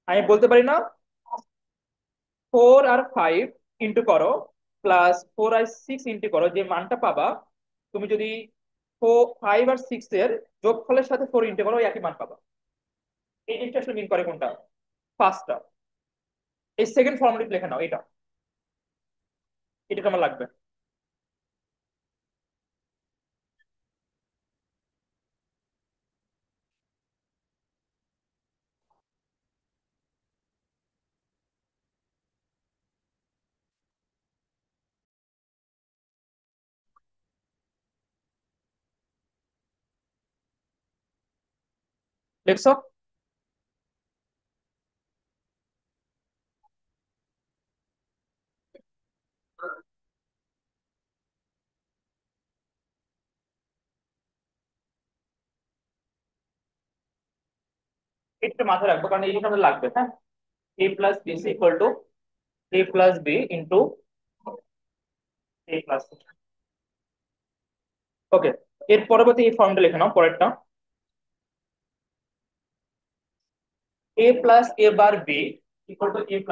আমি বলতে পারি না 4 আর 5 ইন্টু করো, +4 আর 6 ইন্টু করো, যে মানটা পাবা তুমি যদি 5 আর 6 এর যোগফলের সাথে 4 ইন্টু করো, ওই একই মান পাবা। এই জিনিসটা আসলে মিন করে কোনটা? ফার্স্টটা। এই সেকেন্ড ফর্মুলা লিখে নাও, এটা তোমার লাগবে। লিখছো? এটা মাথায় রাখবো, কারণ এই জিনিসটা আমাদের লাগবে। হ্যাঁ, a+b equal to a+b into a+c। ওকে, এর পরবর্তী এই ফর্মটা লিখে নাও, পরেরটা। a+a bar b equal to a+b।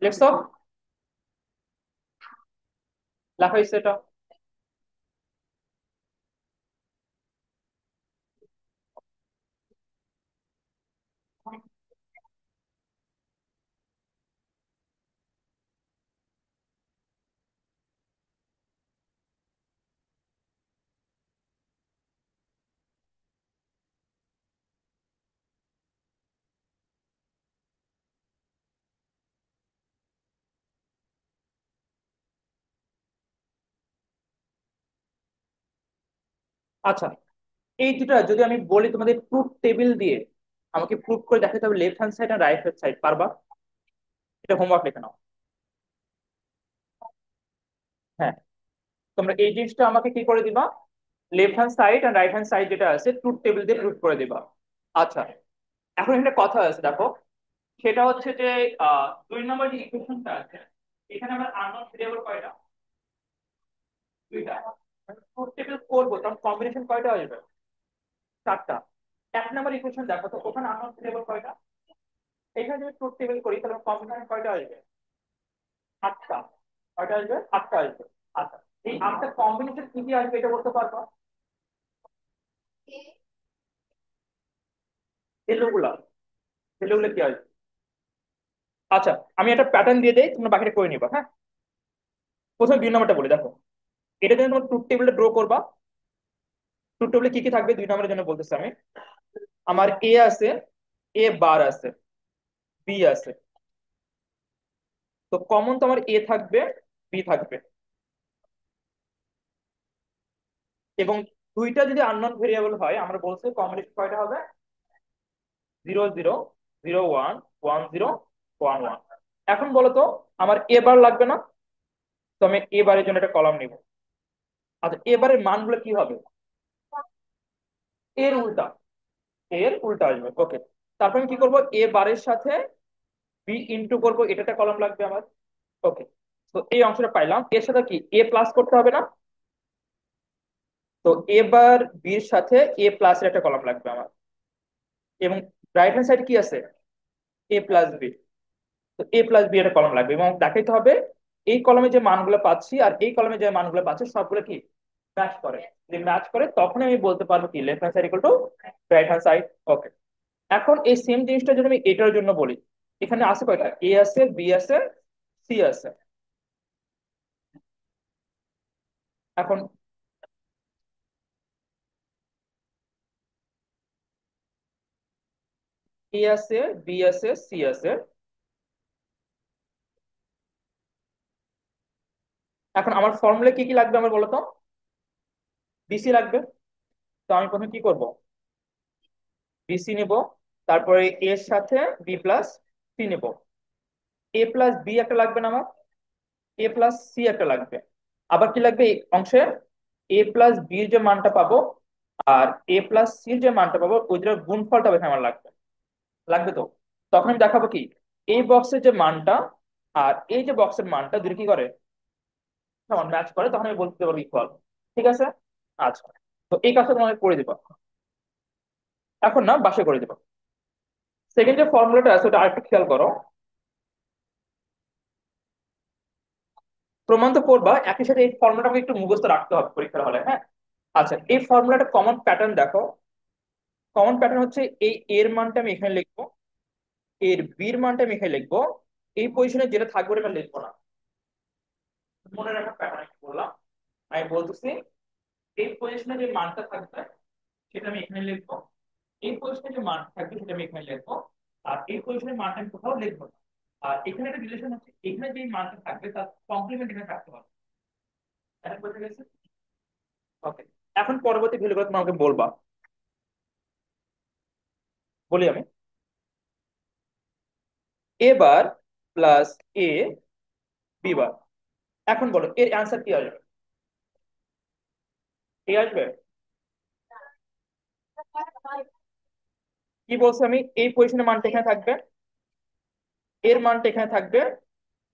লিখছো? লেখা হয়েছে এটা? আচ্ছা, এই দুটা যদি আমি বলি তোমাদের প্রুফ টেবিল দিয়ে আমাকে প্রুফ করে দেখাতে হবে লেফট হ্যান্ড সাইড আর রাইট হ্যান্ড সাইড, পারবা? এটা হোমওয়ার্ক লিখে নাও। হ্যাঁ, তোমরা এই জিনিসটা আমাকে কি করে দিবা, লেফট হ্যান্ড সাইড আর রাইট হ্যান্ড সাইড যেটা আছে ট্রুথ টেবিল দিয়ে প্রুফ করে দিবা। আচ্ছা, এখন একটা কথা আছে দেখো, সেটা হচ্ছে যে 2 নম্বর যে ইকুয়েশনটা আছে, এখানে আমরা আননোন ভেরিয়েবল কয়টা? দুইটা। ট্রুথ টেবিল করবো তখন কম্বিনেশন কয়টা আসবে? চারটা। 1 নম্বর ইকুয়েশন দেখো তো, ওখানে আননোন ভেরিয়েবল কয়টা? এখানে যদি ট্রুথ টেবিল করি তাহলে কম্বিনেশন কয়টা আসবে? আটটা। কয়টা আসবে? আটটা আসবে। আচ্ছা, এই আটটা কম্বিনেশন কি কি আসবে এটা বলতে পারবো? ভ্যালুগুলা, ভ্যালুগুলো কি আসবে? আচ্ছা, আমি একটা প্যাটার্ন দিয়ে দেই, তোমরা বাকিটা করে নিবা। হ্যাঁ, প্রথমে 2 নম্বরটা বলে দেখো, এটা যদি তোমার ট্রুথ টেবিলটা ড্র করবা, ট্রুথ টেবিলে কি কি থাকবে 2 নম্বরের জন্য বলতেছি আমি। আমার এ আছে, এ বার আছে, বি আছে। তো কমন তোমার এ থাকবে, বি থাকবে, এবং দুইটা যদি আননোন ভেরিয়েবল হয় আমরা বলছি কম্বিনেশন কয়টা হবে? 0 0 0 1 1 0 1 1। এখন বলো তো, আমার এ বার লাগবে না? তো আমি এ বারের জন্য একটা কলাম নিব। আচ্ছা, এবারের মানগুলো কি হবে? এর উল্টা, এর উল্টা আসবে। ওকে, তারপর আমি কি করব, এ বারের সাথে বি ইন্টু করবো, এটা একটা কলাম লাগবে আমার। ওকে, তো এই অংশটা পাইলাম। এর সাথে কি এ প্লাস করতে হবে না? তো এবার বির সাথে এ প্লাস এর একটা কলাম লাগবে আমার। এবং রাইট হ্যান্ড সাইড কি আছে? a+b। তো a+b একটা কলাম লাগবে, এবং দেখাইতে হবে এই কলমে যে মানগুলো পাচ্ছি আর এই কলমে যে মানগুলো পাচ্ছি সবগুলো কি ম্যাচ করে। যদি ম্যাচ করে তখনই আমি বলতে পারবো কি left hand side equal to right hand side. Okay, এখন এই সেম জিনিসটা যদি আমি এটার জন্য বলি, এখানে আছে কয়টা? এ আছে, বি আছে, সি আছে। এখন এ আছে, বি আছে, সি আছে। এখন আমার ফর্মুলা কি কি লাগবে আমার বলো তো? বিসি লাগবে। তো আমি প্রথমে কি করব, বিসি নিব, তারপরে এর সাথে বি প্লাস সি নিব। a+b একটা লাগবে না আমার? a+c একটা লাগবে। আবার কি লাগবে এই অংশে? a+b এর যে মানটা পাবো আর a+c এর যে মানটা পাবো ওই দুটোর গুণফলটা এখানে আমার লাগবে। লাগবে তো? তখন আমি দেখাবো কি এই বক্সের যে মানটা আর এই যে বক্সের মানটা দুটো কি করে, সমান ম্যাচ করে, তখন আমি বলতে পারবো ইকুয়াল। ঠিক আছে। আচ্ছা, তো এই কাজটা তোমাকে করে দিবা, এখন না বাসে করে দিবা। সেকেন্ড যে ফর্মুলাটা আছে ওটা আরেকটু খেয়াল করো। প্রমাণ তো করবা, একই সাথে এই ফর্মুলাটাকে একটু মুখস্থ রাখতে হবে পরীক্ষার হলে, হ্যাঁ। আচ্ছা, এই ফর্মুলাটা কমন প্যাটার্ন দেখো। কমন প্যাটার্ন হচ্ছে এই এর মানটা আমি এখানে লিখবো, এর বির মানটা আমি এখানে লিখবো, এই পজিশনে যেটা থাকবে ওটা লিখবো না। মনে রাখার প্যাটার্ন বললাম, আমি বলতেছি এই পজিশনে যে মানটা থাকবে সেটা আমি এখানে লিখবো, এই পজিশনে যে মানটা থাকবে সেটা আমি এখানে লিখবো, আর এই পজিশনের মানটা আমি কোথাও লিখবো না। আর এখানে একটা রিলেশন হচ্ছে, এখানে যে মানটা থাকবে তার কমপ্লিমেন্ট এখানে থাকতে হবে। এটা বুঝে গেছে? ওকে, এখন পরবর্তী ভ্যালুগুলো তোমাকে বলবা, বলি আমি। এ বার প্লাস এ বি বার, এখন বলো এর অ্যান্সার কি আসবে? এ আসবে। কি বলছি আমি, এই পজিশনের মানটা এখানে থাকবে, এর মানটা এখানে থাকবে,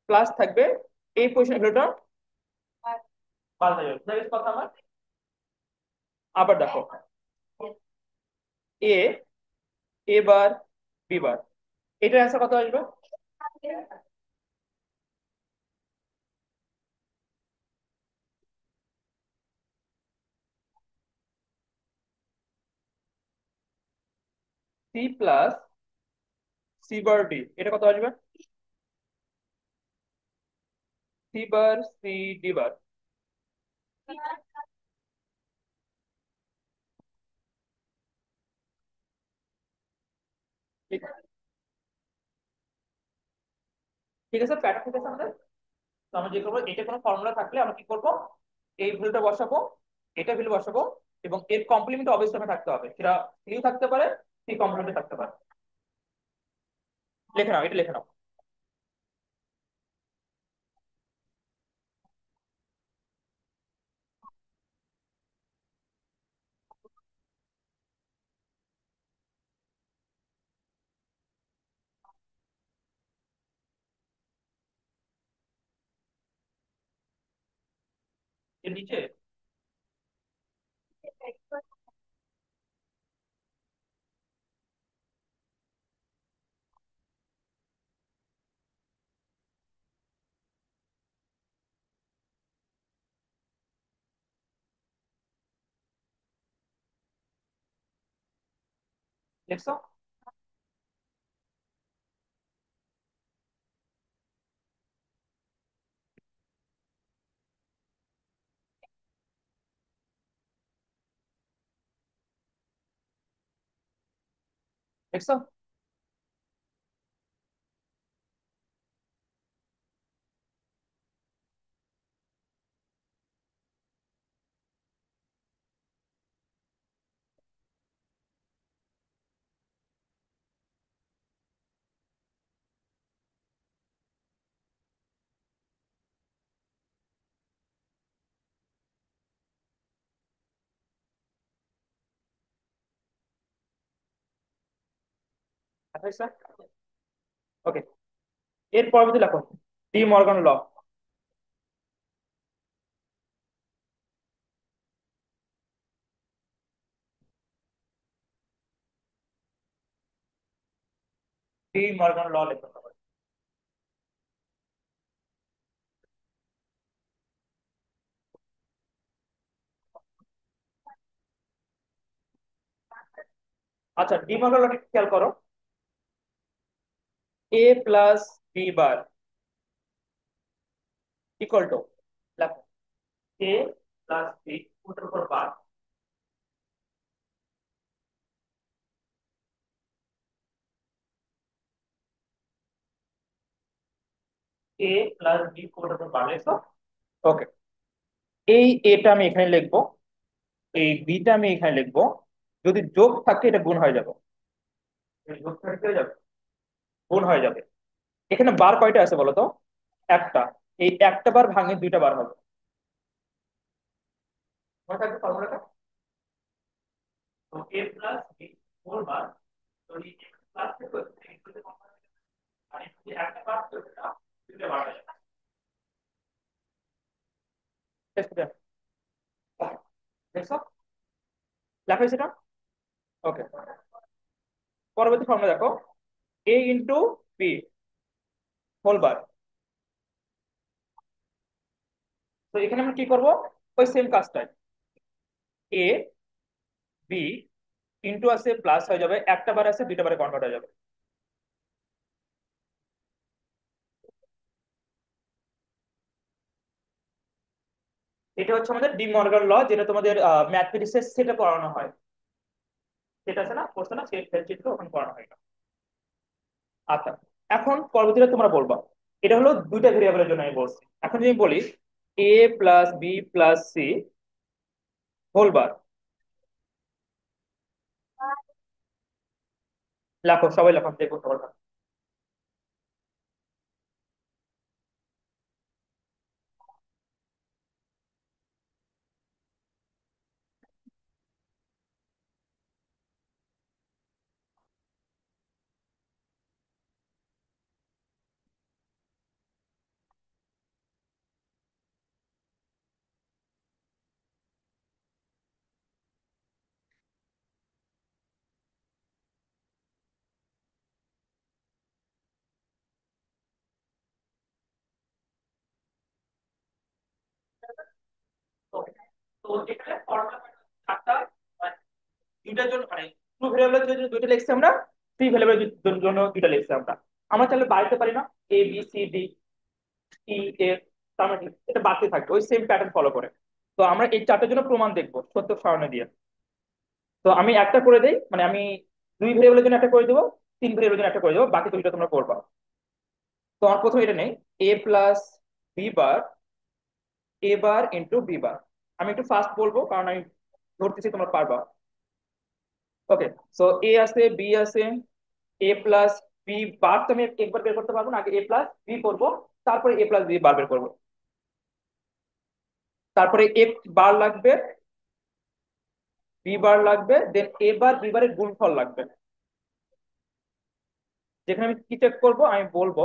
প্লাস থাকবে এই পজিশনের ভ্যালুটা পাল্টা যাবে। বুঝা গেছে কথা আমার? আবার দেখো, এ, এ বার, বি বার, এটার অ্যান্সার কত আসবে? C plus C bar D, এটা কত আসবে? C bar C D bar. ঠিক ঠিক আছে, প্যাটার্ন ঠিক আছে আমাদের। তো আমরা যে করবো, এটা কোনো ফর্মুলা থাকলে আমরা কি করবো, এই ভ্যালুটা বসাবো, এটা ভ্যালু বসাবো, এবং এর কমপ্লিমেন্ট অবশ্যই থাকতে হবে, সেটা থ্রিও থাকতে পারে, থ্রি কমপ্লিমেন্টে থাকতে পারে। লিখে নাও, এটা লিখে নাও। এর নিচে দেখছো? দেখছো? আচ্ছা, ওকে, এর পরবর্তী লেখো, De Morgan law. De Morgan law লেখো। আচ্ছা, ডি মর্গান লটা খেয়াল করো, A plus B bar equal to, লেখো, এ প্লাস বি ওটার উপর বার, এ প্লাস বি ওটার উপর বার, লিখছো? ওকে, এই এটা আমি এখানে লিখবো, এই বিটা আমি এখানে লিখবো, যদি যোগ থাকে এটা গুণ হয়ে যাবে, যদি যোগ থাকে কি হয়ে যাবে? গুণ হয়ে যাবে। এখানে বার কয়টা আছে বলো তো? একটা। এই একটা বার ভাঙে দুইটা বার হবে। মনে থাকবে ফর্মুলাটা? তো এ প্লাস বি ফোর বার, যদি প্লাস থেকে আর যদি একটা বার দেখছো লেখা হয়েছে এটা? ওকে, পরবর্তী ফর্মুলা দেখো, এ ইন্টু বি হোল বার। তো এখানে আমরা কি করব, ওই সেম কাজটাই, এ বি ইন্টু আছে প্লাস হয়ে যাবে, একটা বার আছে দুইটা বারে কনভার্ট হয়ে যাবে। এটা হচ্ছে আমাদের ডি মর্গান ল, যেটা তোমাদের ম্যাথমেটিক্সের সেটে পড়ানো হয়। সেটা আছে না, পড়ছো না, সেট চিত্র ওখানে পড়ানো হয় না। আচ্ছা, এখন পরবর্তীটা তোমরা বলবা, এটা হলো দুইটা ভেরিয়েবলের জন্য আমি বলছি। এখন যদি আমি বলি A plus B plus C whole bar, লেখো সবাই লেখো, আমি দেখবো সবার কাছে। তো তো এখানে ফর্মুলা চারটা, মানে দুইটার জন্য, মানে টু ভেরিয়েবলের জন্য দুইটা লিখছি আমরা, থ্রি ভেরিয়েবলের জন্য দুইটা লিখছি আমরা। আমরা চাইলে বাড়াইতে পারি না, A B C D E F, তার মানে এটা বাড়তে থাকবে ওই সেম প্যাটার্ন ফলো করে। তো আমরা এই চারটার জন্য প্রমাণ দেখবো সত্য সারণী দিয়ে। তো আমি একটা করে দেই, মানে আমি দুই ভেরিয়েবলের জন্য একটা করে দেবো, তিন ভেরিয়েবলের জন্য একটা করে দেবো, বাকি দুইটা তোমরা করবা। তো আমার প্রথমে এটা নেই, এ প্লাস বি বার, এ বার ইন্টু বি বার। আমি একটু ফাস্ট বলবো কারণ আমি ধরতেছি তোমরা পারবা। ওকে, সো এ আছে বি আছে, এ প্লাস বি বার তো আমি একবার বের করতে পারবো না, আগে এ প্লাস বি করবো, তারপরে এ প্লাস বি বার বের করবো। তারপরে এ বার লাগবে, বি বার লাগবে, দেন এ বার বি বারের গুণফল লাগবে। যেখানে আমি কি চেক করবো, আমি বলবো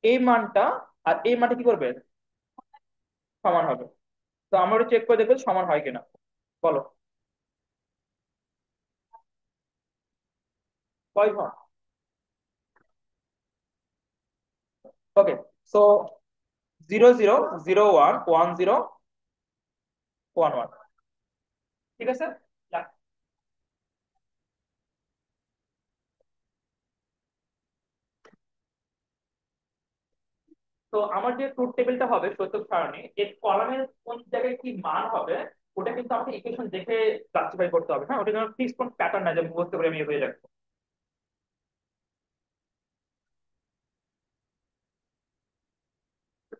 এই মানটা আর এই মানটা কি করবে, সমান হবে। তো আমরা চেক করে দেখবো সমান হয় কিনা, বলো কয় ঘর। ওকে, সো 00011011, ঠিক আছে। তো আমার যে ট্রুথ টেবিলটা হবে সত্য সারণী, এর কলামের কোন জায়গায় কি মান হবে, ওটা কিন্তু আমাকে ইকুয়েশন দেখে জাস্টিফাই করতে হবে। হ্যাঁ, ওটা যেন ফিক্স কোন প্যাটার্ন না যে মুখস্থ করে আমি হয়ে যাবে।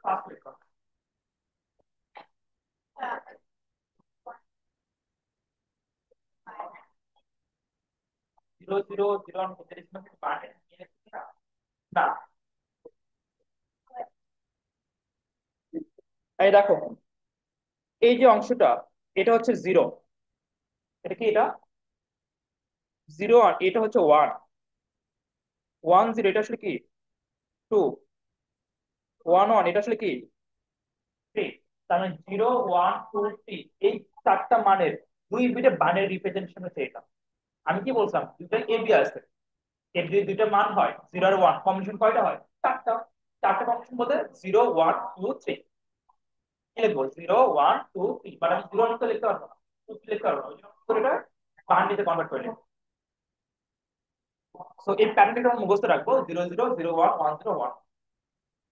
ফার্স্ট লেখা 0001 না, এই দেখো, এই যে অংশটা, এটা হচ্ছে জিরো, এটা কি, এটা জিরো, আর এটা হচ্ছে ওয়ান, ওয়ান জিরো, এটা আসলে কি টু, ওয়ান ওয়ান, এটা আসলে কি থ্রি। তার মানে 0123, এই চারটা মানের দুই বিটে বানের রিপ্রেজেন্টেশন হচ্ছে এটা। আমি কি বলছিলাম, দুইটা এ বি আছে, এর যদি দুইটা মান হয় জিরো আর ওয়ান, কম্বিনেশন কয়টা হয়, চারটা। চারটা কম্বিনেশন বলতে 0123, কি লিখবো, 0123, বাট আমি জিরো তো লিখতে পারবো না, টু লিখতে পারবো না, ওই জন্য করে এটা বান নিতে কনভার্ট করে নেবো। সো এই প্যাটার্নটা আমরা মুখস্থ রাখবো, 00011011।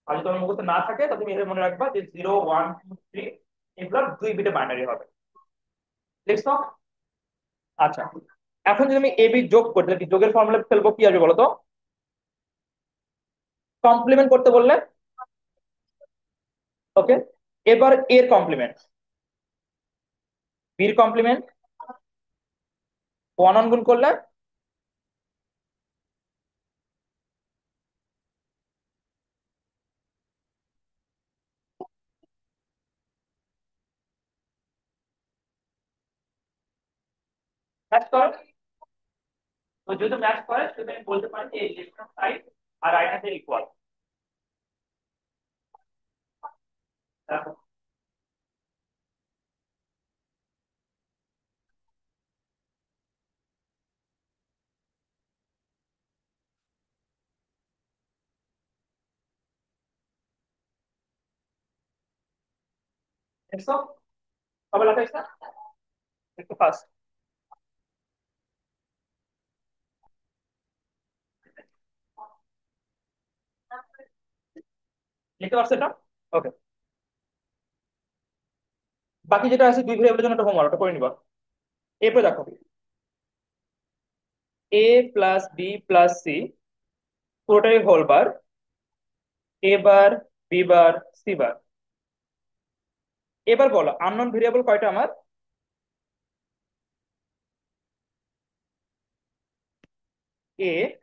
আর যদি তোমার মুখস্থ না থাকে তাহলে তুমি এটা মনে রাখবা যে 0123 এগুলো দুই বিটে বাইনারি হবে। দেখছো? আচ্ছা, এখন যদি আমি এবি যোগ করি তাহলে কি যোগের ফর্মুলা ফেলবো, কি আসবে বলো তো? কমপ্লিমেন্ট করতে বললে, ওকে, এবার এর কমপ্লিমেন্ট, বির কমপ্লিমেন্ট, ওয়ান অন গুণ করলে, ম্যাচ করো, তো যেহেতু ম্যাচ করে সেটা আমি বলতে পারি যে লেফট হ্যান্ড সাইড আর রাইট হ্যান্ড ইকুয়াল। দেখো, দেখছো কবে লেখা হয়েছে? একটু ফাস্ট লিখতে পারছো এটা? ওকে। বাকি যেটা আছে দুই ভেরিয়েবলের জন্য একটা হোমওয়ার্ক, ওটা করে নিবা। এরপরে দেখো, এ প্লাস বি প্লাস সি পুরোটাই হোল বার, এ বার, বি বার, সি বার। এবার বলো আননোন ভেরিয়েবল কয়টা আমার? এ,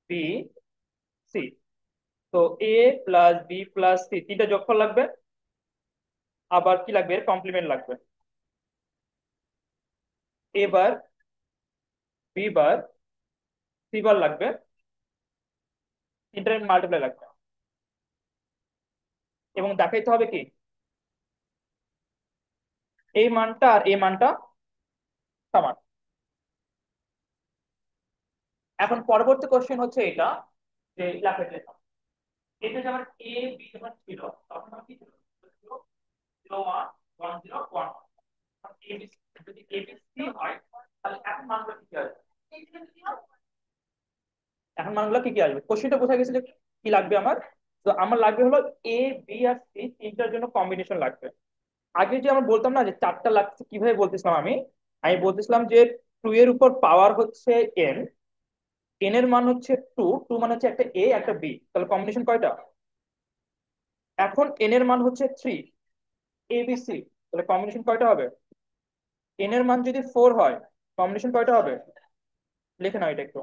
বি, সি। তো এ প্লাস বি প্লাস সি তিনটা যোগফল লাগবে, আবার কি লাগবে, এর কমপ্লিমেন্ট লাগবে। এ বার, বি বার, সি বার লাগবে, তিনটার মাল্টিপ্লাই লাগবে। এবং দেখাইতে হবে কি এই মানটা আর এই মানটা সমান। এখন পরবর্তী কোশ্চেন হচ্ছে এটা, যে লেখাটা এটা যখন এ বি যখন ছিল তখন আমার কি ছিল, 0 1 1 0 1। যদি এবিসি হয় তাহলে এখন মানগুলো কি কি আসবে? এখন মানগুলো কি কি আসবে, কোশ্চেনটা বোঝা গেছে যে কি লাগবে আমার। তো আমার লাগবে হলো এ বি আর সি তিনটার জন্য কম্বিনেশন লাগবে। আগে যে আমরা বলতাম না যে চারটা লাগছে, কিভাবে বলতেছিলাম আমি? আমি বলতেছিলাম যে টু এর উপর পাওয়ার হচ্ছে এন, এন এর মান হচ্ছে টু, টু মানে হচ্ছে একটা এ একটা বি, তাহলে কম্বিনেশন কয়টা? এখন এন এর মান হচ্ছে থ্রি, এ বি সি, তাহলে কম্বিনেশন কয়টা হবে? এন এর মান যদি ফোর হয় কম্বিনেশন কয়টা হবে? লিখে নাও এটা একটু।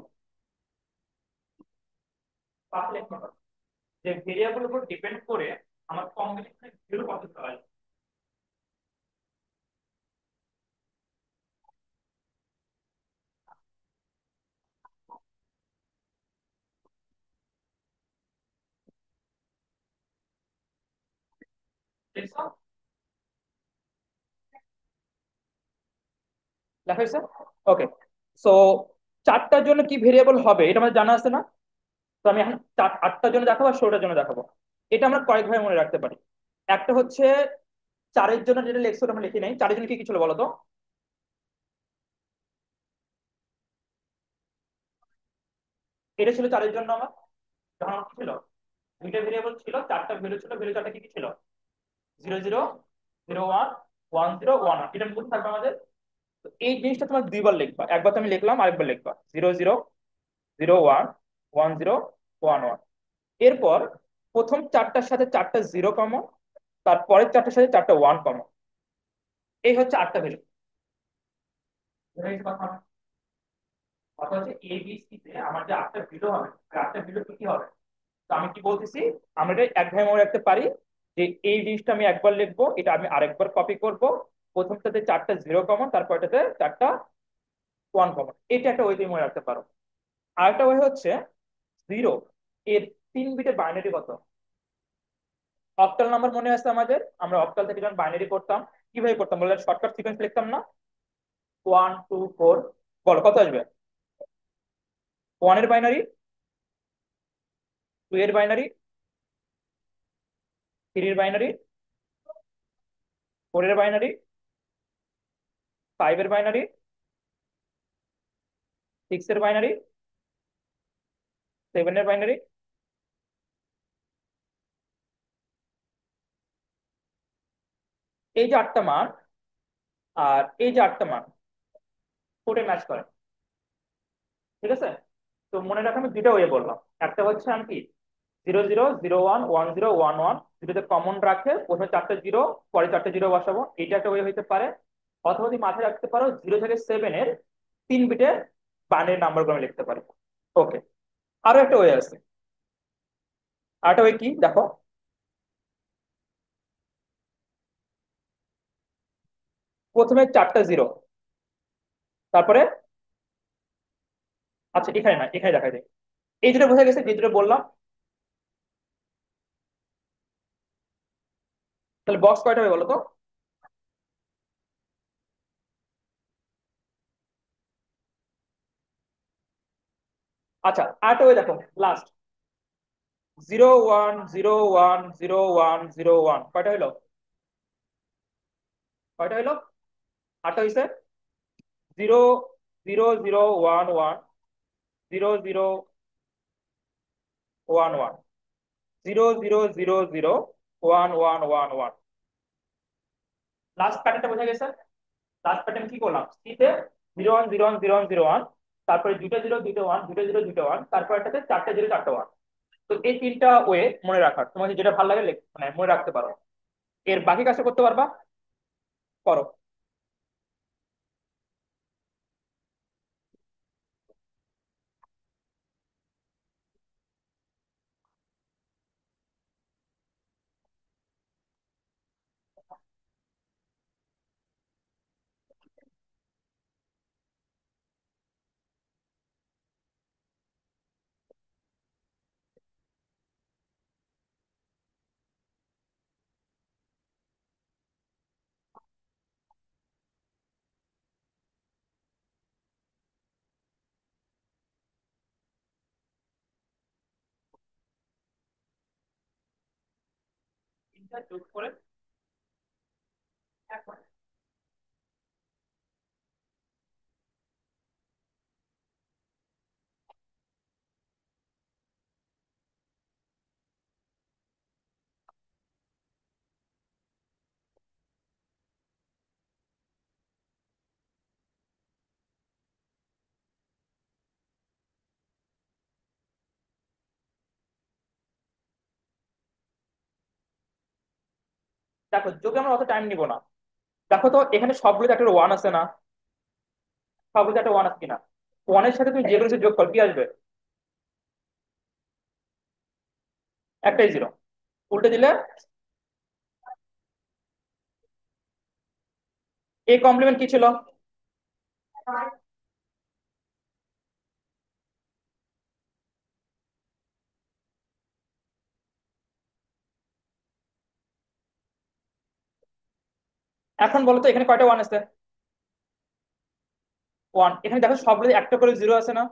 পাঁচ লিখতে হবে। যে ভেরিয়েবল উপর ডিপেন্ড করে আমার কম্বিনেশন জিরো কত হয়। দেখছো লেখা হয়েছে? ওকে। সো চারটার জন্য কি ভেরিয়েবল হবে এটা আমাদের জানা আছে না? তো আমি এখন আটটার জন্য দেখাবো আর ষোলোটার জন্য দেখাবো। এটা আমরা কয়েকভাবে মনে রাখতে পারি। একটা হচ্ছে চারের জন্য যেটা লেখছো ওটা আমরা লিখি নাই, চারের জন্য কি কি ছিল বলো তো? এটা ছিল চারের জন্য আমার, যখন আমার কি ছিল, দুইটা ভেরিয়েবল ছিল, চারটা ভ্যালু ছিল, ভ্যালু চারটা কি কি ছিল? 0 0 0 1 1 0 1 1, এটা মনে থাকবে আমাদের। তো এই জিনিসটা তোমার দুইবার লিখবা, একবার তো আমি লিখলাম আরেকবার লিখবা, 0 0 0 1 1 0 1 1। এরপর প্রথম চারটার সাথে চারটা জিরো কমন, তারপরের চারটার সাথে চারটা ওয়ান কমন। এই হচ্ছে আটটা ভ্যালু। কথা কথা হচ্ছে এ বি সি তে আমার যে আটটা ভ্যালু হবে, ওই আটটা ভ্যালু কি কি হবে? তো আমি কি বলতেছি, আমরা এটা এক ভাবে মনে রাখতে পারি যে এই জিনিসটা আমি একবার লিখবো, এটা আমি আরেকবার কপি করব। প্রথমটাতে চারটা জিরো কমন, তারপরটাতে চারটা ওয়ান কমন, এটা একটা ওই দিয়ে মনে রাখতে পারো। আরেকটা ওয়ে হচ্ছে জিরো এর 3 বিটের বাইনারি কত? অক্টাল নাম্বার মনে আছে আমাদের, আমরা অক্টাল থেকে যখন বাইনারি করতাম কিভাবে করতাম বলে, শর্টকাট সিকোয়েন্স লিখতাম না, 1 2 4। বলো কত আসবে? ওয়ান এর বাইনারি, টু এর বাইনারি, থ্রি এর বাইনারি, ফোর এর বাইনারি, ফাইভ এর বাইনারি, সিক্স এর বাইনারি, সেভেন এর বাইনারি। এই যে আটটা মান আর এই যে আটটা মান কোডে ম্যাচ করে, ঠিক আছে? তো মনে রাখো আমি দুইটা ওয়ে বললাম। একটা হচ্ছে আমি কি 0 0 0 1 1 0 1 1, দুটোতে কমন রাখে প্রথমে চারটে জিরো, পরে চারটে জিরো বসাবো, এটা একটা ওয়ে হইতে পারে। অথবা তুমি মাথায় রাখতে পারো 0 থেকে 7 এর 3 বিটের বাইনারি নাম্বার গুলো আমি লিখতে পারি। ওকে। আরো একটা ওয়ে আছে। আরেকটা ওয়ে কি দেখো, প্রথমে চারটা জিরো, তারপরে আচ্ছা এখানে না, এখানে দেখাই দিই। এই দুটো বোঝা গেছে, যে দুটো বললাম। তাহলে বক্স কয়টা হবে বলো তো? আচ্ছা আরেকটা ওই দেখো, লাস্ট 0 1 0 1 0 1 0 1, কয়টা হইলো? কয়টা হইলো? আটটা হইছে। 0 0 0 1 1 0 0 1 1 0 0 0 0 1 1 1 1। লাস্ট প্যাটার্নটা বোঝা গেছে? লাস্ট প্যাটার্ন কি করলাম, সি তে 0 1 0 1 0 1 0 1, তারপরে দুটো জিরো দুটো ওয়ান, দুটো জিরো দুটো ওয়ান, তারপর একটাতে চারটে জিরো চারটে ওয়ান। তো এই তিনটা ওয়ে মনে রাখার, তোমাকে যেটা ভালো লাগে মানে মনে রাখতে পারো। এর বাকি কাজটা করতে পারবা? করো। তিনটা যোগ করে এক হয়। দেখো যোগে আমরা অত টাইম নিব না। দেখো তো এখানে সবগুলোতে একটা ওয়ান আছে না? সবগুলোতে একটা ওয়ান আছে কিনা? ওয়ানের সাথে তুমি যে কোনো কিছু যোগ কর, কি আসবে? একটাই জিরো। উল্টে দিলে এই কমপ্লিমেন্ট কি ছিল? এখন বলো তো এখানে কয়টা ওয়ান আছে? ওয়ান। এখানে দেখো সবগুলো একটা করে জিরো আছে না?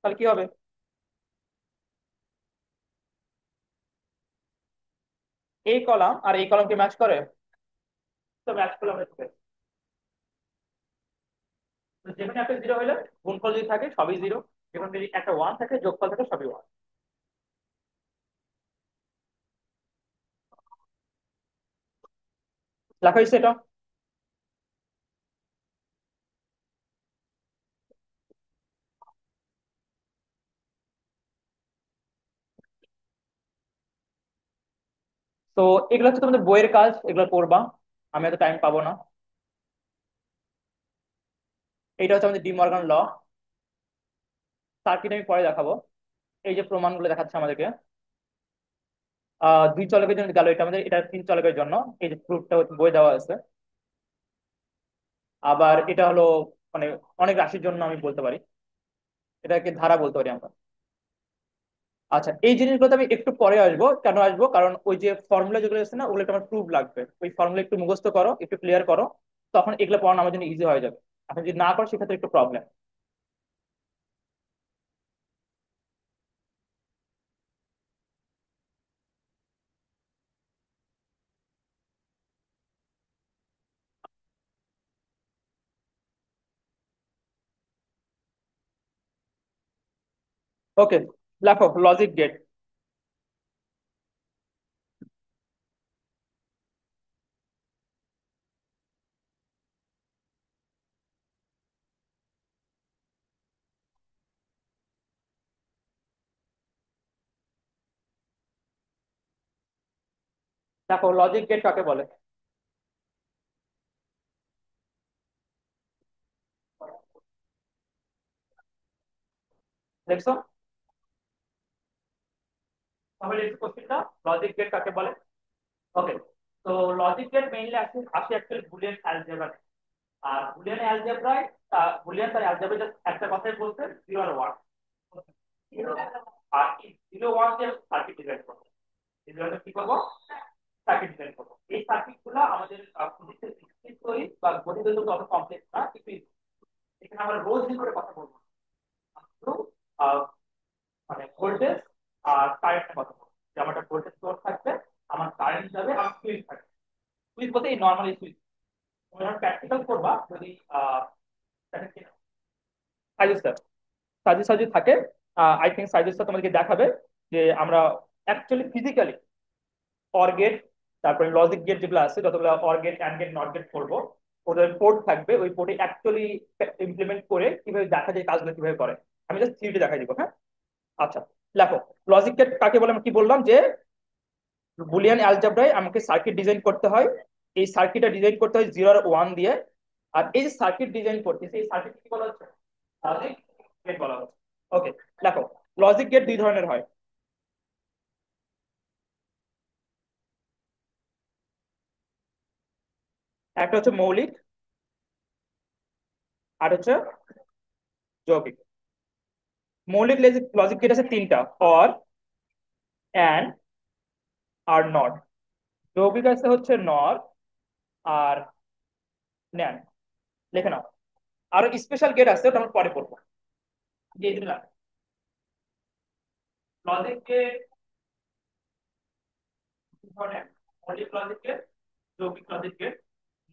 তাহলে কি হবে? এই কলাম আর এই কলামকে ম্যাচ করে। তো ম্যাচ করলাম হচ্ছে, তো যেখানে একটা জিরো হলে গুণফল যদি থাকে সবই জিরো, যেখানে যদি একটা ওয়ান থাকে যোগফল থাকে সবই ওয়ান। লেখা হয়েছে এটা। তো এগুলো হচ্ছে তোমাদের বইয়ের কাজ, এগুলো করবা, আমি এত টাইম পাবো না। এইটা হচ্ছে আমাদের ডি মর্গান ল। সার্কিট আমি পরে দেখাবো। এই যে প্রমাণগুলো দেখাচ্ছে আমাদেরকে, দুই চলকের জন্য গেল, এটা আমাদের এটা তিন চলকের জন্য। এই যে প্রুফটা বই দেওয়া আছে। আবার এটা হলো মানে অনেক রাশির জন্য আমি বলতে পারি, এটাকে ধারা বলতে পারি আমরা। আচ্ছা এই জিনিসগুলোতে আমি একটু পরে আসবো। কেন আসবো, কারণ ওই যে ফর্মুলা যেগুলো আছে না, ওগুলো একটু আমার প্রুফ লাগবে। ওই ফর্মুলা একটু মুখস্থ করো, একটু ক্লিয়ার করো, তখন এগুলো পড়ানো আমার জন্য ইজি হয়ে যাবে। এখন যদি না করো সেক্ষেত্রে একটু প্রবলেম। ওকে, লেখো লজিক গেট। দেখো লজিক গেট কাকে বলে? দেখছো? তাহলে এই কোশ্চেনটা, লজিক গেট কাকে বলে। ওকে, তো লজিক গেট মেইনলি আসে আসে অ্যাকচুয়ালি বুলিয়ান অ্যালজেব্রা। আর বুলিয়ান অ্যালজেব্রায় বুলিয়ান তার অ্যালজেব্রায় একটা কথাই বলতে 0 আর 1। আর এই 0 1 দিয়ে সার্কিট ডিজাইন করবো। এই জন্য কি করবো, সার্কিট ডিজাইন করবো। এই সার্কিট গুলো আমাদের ফিজিক্সের তৈরি বা গণিত অত কমপ্লেক্স না, কিন্তু এখানে আমরা রোজ দিন করে কথা বলবো শুধু মানে ভোল্টেজ আর কারেন্টের কথা বলবো। যে আমার একটা ভোল্টেজ সোর্স থাকবে, আমার কারেন্ট যাবে, আমার সুইচ থাকবে। সুইচ বলতে এই নর্মালি সুইচ। তুমি যখন প্র্যাকটিক্যাল করবা, যদি সাজেস স্যার সাজেস সাজে থাকে, আই থিঙ্ক সাজেস স্যার তোমাদেরকে দেখাবে যে আমরা অ্যাকচুয়ালি ফিজিক্যালি অর গেট, তারপরে লজিক গেট যেগুলো আছে, যতগুলো OR gate, AND gate, NOT gate করবো, ওদের পোর্ট থাকবে, ওই পোর্টে অ্যাকচুয়ালি ইমপ্লিমেন্ট করে কিভাবে দেখা যায় কাজগুলো কিভাবে করে। আমি জাস্ট থিওরি দেখাই দিব, হ্যাঁ। আচ্ছা, দেখো, লজিক গেট কাকে বলে আমি কি বললাম, যে বুলিয়ান অ্যালজেব্রায় আমাকে সার্কিট ডিজাইন করতে হয়। এই সার্কিটটা ডিজাইন করতে হয় 0 আর 1 দিয়ে। আর এই যে সার্কিট ডিজাইন করতেছে, এই সার্কিট কি বলা হচ্ছে, লজিক গেট বলা হচ্ছে। ওকে, দেখো, লজিক গেট দুই ধরনের হয়। একটা হচ্ছে মৌলিক, আর হচ্ছে যৌগিক। মৌলিক লজিক গেট আছে তিনটা: অর, অ্যান্ড, আর নট। যৌগিক আছে হচ্ছে নর আর ন্যান। লিখে নাও। আরো স্পেশাল গেট আছে, ওটা আমরা পরে পড়বো। দিয়ে দিলাম লজিক গেট তিন ধরনের: মৌলিক লজিক গেট, যৌগিক লজিক গেট।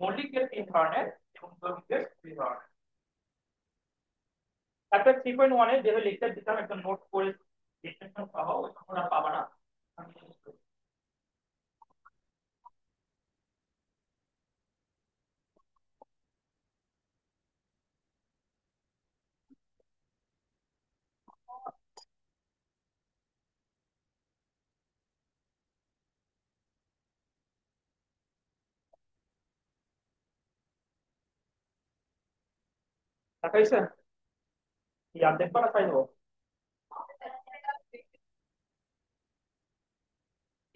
মৌলিক গেট তিন ধরনের এবং যৌগিক গেট দুই ধরনের। চ্যাপ্টার 3.1 যেভাবে লেকচার দিতাম একদম নোট করে ডিসক্রিপশন সহ, ওই তোমরা পাবা না। আমি দেখাইছে কি আর দেখবা না, তাই দেবো।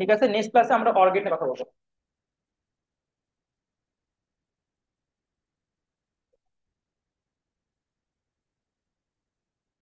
ঠিক আছে, নেক্সট ক্লাসে আমরা অর্গেটের কথা বলবো।